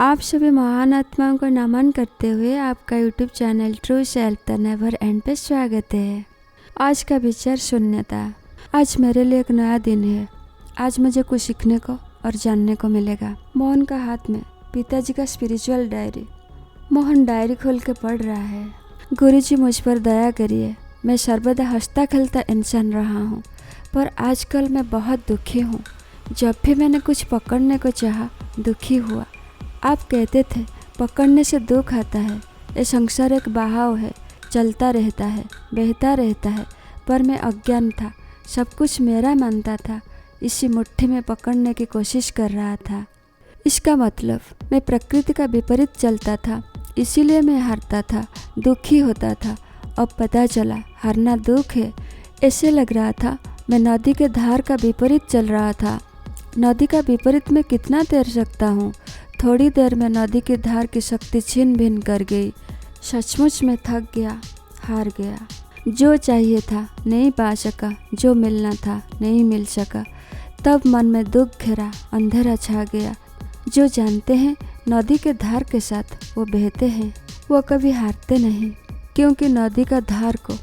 आप सभी महान आत्माओं को नमन करते हुए आपका YouTube channel true self the never and पे स्वागत है। आज का विचार शून्यता। आज मेरे लिए एक नया दिन है। आज मुझे कुछ सीखने को और जानने को मिलेगा। मोहन का हाथ में पिताजी का स्पिरिचुअल डायरी। मोहन डायरी खोल के पढ़ रहा है। गुरुजी मुझ पर दया करिए। मैं सर्वदा हंसता खेलता इंसान रहा हूँ, पर आजकल मैं बहुत दुखी हूँ। जब भी मैंने कुछ पकड़ने को चाहा, दुखी हुआ। आप कहते थे पकड़ने से दुख आता है। ये संसार एक बहाव है, चलता रहता है, बहता रहता है। पर मैं अज्ञान था, सब कुछ मेरा मानता था। इसी मुट्ठी में पकड़ने की कोशिश कर रहा था। इसका मतलब मैं प्रकृति का विपरीत चलता था, इसीलिए मैं हारता था, दुखी होता था। अब पता चला हारना दुख है। ऐसे लग रहा था मैं नदी के धार का विपरीत चल रहा था। नदी का विपरीत में कितना तैर सकता हूँ। थोड़ी देर में नदी की धार की शक्ति छिन भिन कर गई। सचमुच में थक गया, हार गया। जो चाहिए था नहीं पा सका, जो मिलना था नहीं मिल सका। तब मन में दुख घेरा, अंधेरा छा गया। जो जानते हैं नदी के धार के साथ वो बहते हैं, वो कभी हारते नहीं, क्योंकि नदी का धार को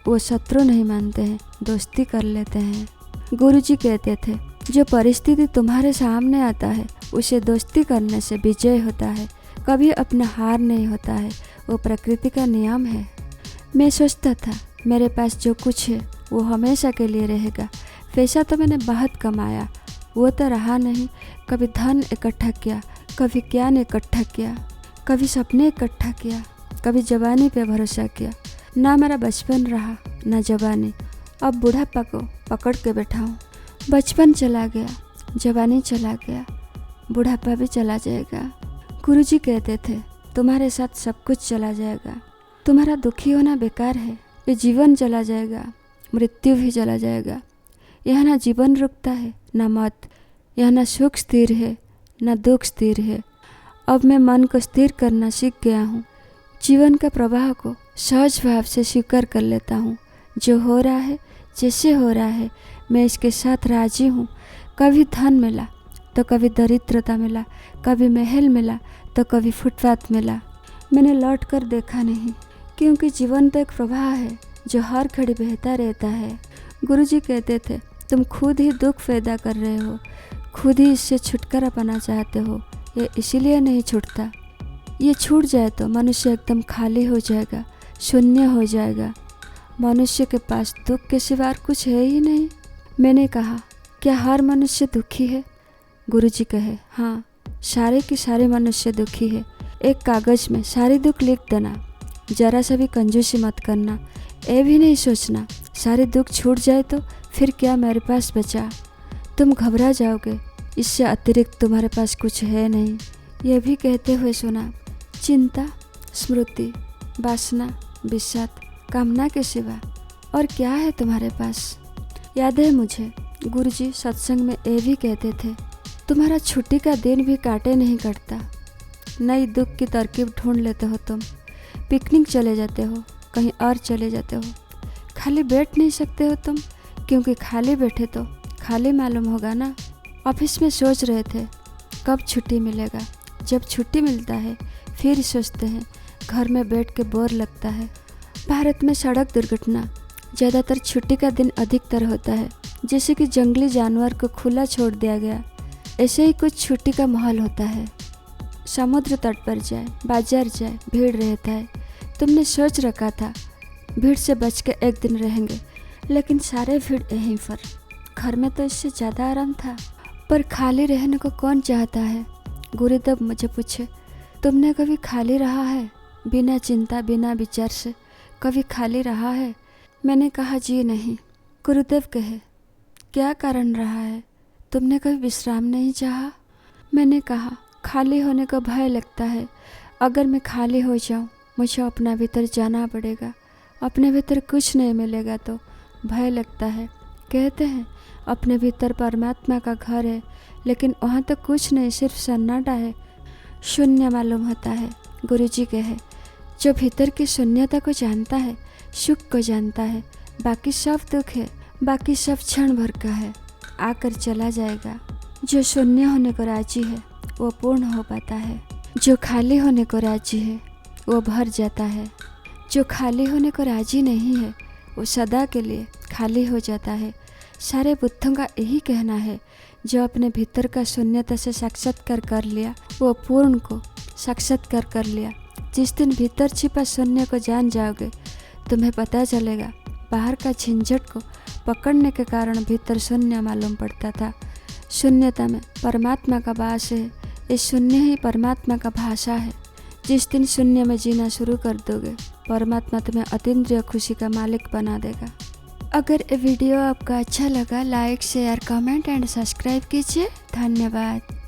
वो शत्रु नहीं मानते हैं, दोस्ती कर लेते हैं। गुरुजी कहते थे जो परिस्थिति तुम्हारे सामने आता है उसे दोस्ती करने से विजय होता है, कभी अपना हार नहीं होता है। वो प्रकृति का नियम है। मैं सोचता था मेरे पास जो कुछ है वो हमेशा के लिए रहेगा। पैसा तो मैंने बहुत कमाया, वो तो रहा नहीं। कभी धन इकट्ठा किया, कभी ज्ञान इकट्ठा किया, कभी सपने इकट्ठा किया, कभी जवानी पे भरोसा किया। ना मेरा बचपन रहा ना जवानी। अब बुढ़ापा को पकड़ के बैठा हूँ। बचपन चला गया, जवानी चला गया, बुढ़ापा भी चला जाएगा। गुरुजी कहते थे तुम्हारे साथ सब कुछ चला जाएगा। तुम्हारा दुखी होना बेकार है। ये जीवन चला जाएगा, मृत्यु भी चला जाएगा। यह ना जीवन रुकता है ना मौत। यह ना सुख स्थिर है ना दुख स्थिर है। अब मैं मन को स्थिर करना सीख गया हूँ। जीवन का प्रवाह को सहज भाव से स्वीकार कर लेता हूँ। जो हो रहा है, जैसे हो रहा है, मैं इसके साथ राजी हूँ। कभी धन मिला तो कभी दरिद्रता मिला, कभी महल मिला तो कभी फुटपाथ मिला। मैंने लौट कर देखा नहीं, क्योंकि जीवन तो एक प्रवाह है जो हर घड़ी बहता रहता है। गुरुजी कहते थे तुम खुद ही दुख पैदा कर रहे हो, खुद ही इससे छुटकारा पाना चाहते हो। ये इसीलिए नहीं छूटता। ये छूट जाए तो मनुष्य एकदम खाली हो जाएगा, शून्य हो जाएगा। मनुष्य के पास दुख के सिवा कुछ है ही नहीं। मैंने कहा क्या हर मनुष्य दुखी है? गुरुजी कहे हाँ, सारे के सारे मनुष्य दुखी है। एक कागज में सारे दुख लिख देना, जरा सा भी कंजूसी मत करना। ये भी नहीं सोचना सारे दुख छूट जाए तो फिर क्या मेरे पास बचा। तुम घबरा जाओगे, इससे अतिरिक्त तुम्हारे पास कुछ है नहीं। यह भी कहते हुए सुना चिंता, स्मृति, वासना, विषाद, कामना के सिवा और क्या है तुम्हारे पास। याद है मुझे गुरुजी सत्संग में ये भी कहते थे तुम्हारा छुट्टी का दिन भी काटे नहीं कटता। नई दुख की तरकीब ढूंढ लेते हो तुम। पिकनिक चले जाते हो, कहीं और चले जाते हो। खाली बैठ नहीं सकते हो तुम, क्योंकि खाली बैठे तो खाली मालूम होगा ना। ऑफिस में सोच रहे थे कब छुट्टी मिलेगा। जब छुट्टी मिलता है फिर सोचते हैं घर में बैठ के बोर लगता है। भारत में सड़क दुर्घटना ज़्यादातर छुट्टी का दिन अधिकतर होता है, जैसे कि जंगली जानवर को खुला छोड़ दिया गया। ऐसे ही कुछ छुट्टी का माहौल होता है। समुद्र तट पर जाए, बाजार जाए, भीड़ रहता है। तुमने सोच रखा था भीड़ से बच के एक दिन रहेंगे, लेकिन सारे भीड़ यहीं पर। घर में तो इससे ज़्यादा आराम था, पर खाली रहने को कौन चाहता है। गुरुदेव मुझे पूछे तुमने कभी खाली रहा है, बिना चिंता बिना विचार से कभी खाली रहा है? मैंने कहा जी नहीं। गुरुदेव कहे क्या कारण रहा है, तुमने कभी विश्राम नहीं चाहा? मैंने कहा खाली होने का भय लगता है। अगर मैं खाली हो जाऊं, मुझे अपना भीतर जाना पड़ेगा। अपने भीतर कुछ नहीं मिलेगा तो भय लगता है। कहते हैं अपने भीतर परमात्मा का घर है, लेकिन वहाँ तो कुछ नहीं, सिर्फ सन्नाटा है, शून्य मालूम होता है। गुरुजी कहे जो भीतर की शून्यता को जानता है, सुख को जानता है, बाकी सब दुख है, बाकी सब क्षण भर का है, आकर चला जाएगा। जो शून्य होने को राजी है वो पूर्ण हो पाता है। जो खाली होने को राजी है वो भर जाता है, जो खाली होने को राजी नहीं है वो सदा के लिए खाली हो जाता है। सारे बुद्धों का यही कहना है, जो अपने भीतर का शून्यता से साक्षात्कार कर लिया वो पूर्ण को साक्षात्कार कर लिया। जिस दिन भीतर छिपा शून्य को जान जाओगे, तुम्हें पता चलेगा बाहर का झंझट को पकड़ने के कारण भीतर शून्य मालूम पड़ता था। शून्यता में परमात्मा का वास है, ये शून्य ही परमात्मा का भाषा है। जिस दिन शून्य में जीना शुरू कर दोगे, परमात्मा तुम्हें अतीन्द्रिय खुशी का मालिक बना देगा। अगर ये वीडियो आपको अच्छा लगा, like share comment and subscribe कीजिए। धन्यवाद।